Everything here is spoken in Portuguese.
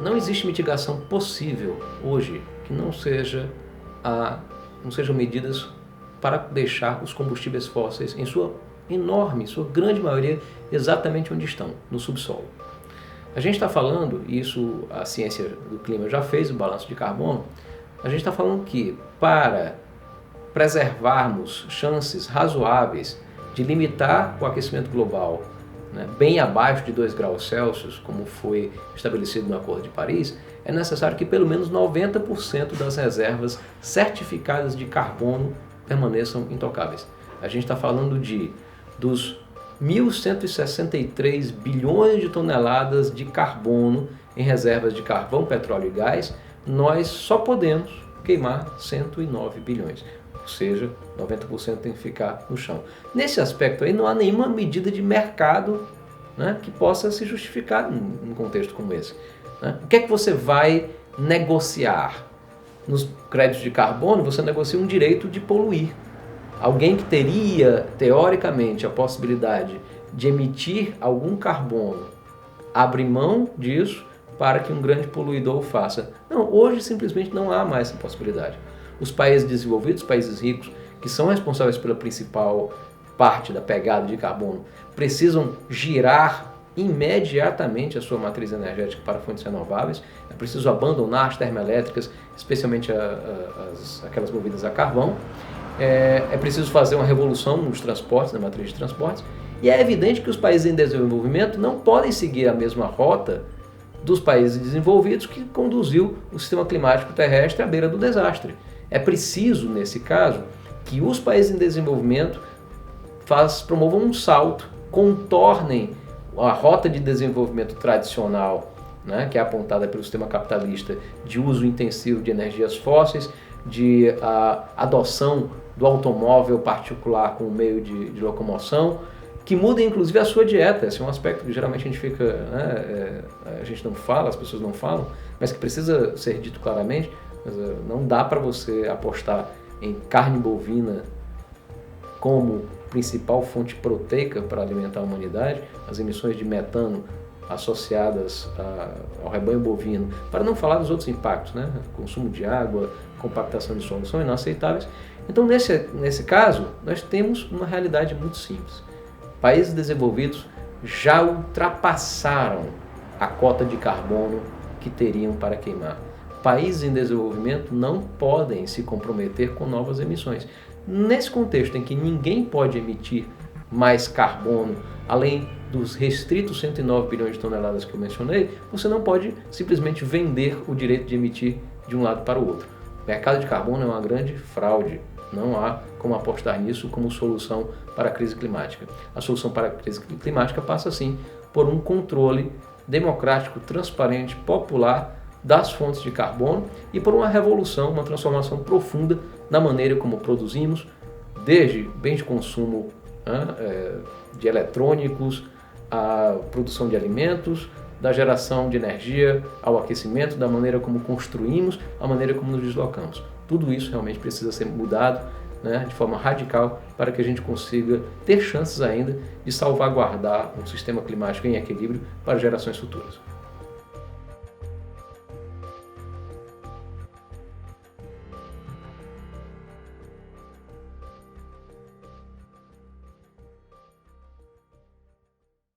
Não existe mitigação possível hoje que não sejam medidas para deixar os combustíveis fósseis em sua grande maioria, exatamente onde estão, no subsolo. A gente está falando, e isso a ciência do clima já fez, o balanço de carbono, a gente está falando que para preservarmos chances razoáveis de limitar o aquecimento global, né, bem abaixo de 2 graus Celsius, como foi estabelecido no Acordo de Paris, é necessário que pelo menos 90% das reservas certificadas de carbono permaneçam intocáveis. A gente está falando dos 1.163 bilhões de toneladas de carbono em reservas de carvão, petróleo e gás, nós só podemos queimar 109 bilhões. Ou seja, 90% tem que ficar no chão. Nesse aspecto aí não há nenhuma medida de mercado, né, que possa se justificar num contexto como esse. Né? O que é que você vai negociar? Nos créditos de carbono você negocia um direito de poluir. Alguém que teria, teoricamente, a possibilidade de emitir algum carbono abre mão disso para que um grande poluidor o faça. Não, hoje simplesmente não há mais essa possibilidade. Os países desenvolvidos, os países ricos, que são responsáveis pela principal parte da pegada de carbono, precisam girar imediatamente a sua matriz energética para fontes renováveis. É preciso abandonar as termoelétricas, especialmente aquelas movidas a carvão. É preciso fazer uma revolução nos transportes, na matriz de transportes. E é evidente que os países em desenvolvimento não podem seguir a mesma rota dos países desenvolvidos que conduziu o sistema climático terrestre à beira do desastre. É preciso, nesse caso, que os países em desenvolvimento promovam um salto, contornem a rota de desenvolvimento tradicional, né, que é apontada pelo sistema capitalista de uso intensivo de energias fósseis, de adoção do automóvel particular como meio de locomoção, que mudem inclusive a sua dieta. Esse é um aspecto que geralmente a gente fica, né, a gente não fala, as pessoas não falam, mas que precisa ser dito claramente. Mas não dá para você apostar em carne bovina como principal fonte proteica para alimentar a humanidade, as emissões de metano associadas ao rebanho bovino, para não falar dos outros impactos, né? Consumo de água, compactação de solo, são inaceitáveis. Então, nesse caso, nós temos uma realidade muito simples. Países desenvolvidos já ultrapassaram a cota de carbono que teriam para queimar. Países em desenvolvimento não podem se comprometer com novas emissões. Nesse contexto em que ninguém pode emitir mais carbono, além dos restritos 109 bilhões de toneladas que eu mencionei, você não pode simplesmente vender o direito de emitir de um lado para o outro. O mercado de carbono é uma grande fraude. Não há como apostar nisso como solução para a crise climática. A solução para a crise climática passa, sim, por um controle democrático, transparente, popular das fontes de carbono e por uma revolução, uma transformação profunda na maneira como produzimos, desde bens de consumo, de eletrônicos, a produção de alimentos, da geração de energia ao aquecimento, da maneira como construímos, a maneira como nos deslocamos. Tudo isso realmente precisa ser mudado, né, de forma radical para que a gente consiga ter chances ainda de salvaguardar um sistema climático em equilíbrio para gerações futuras.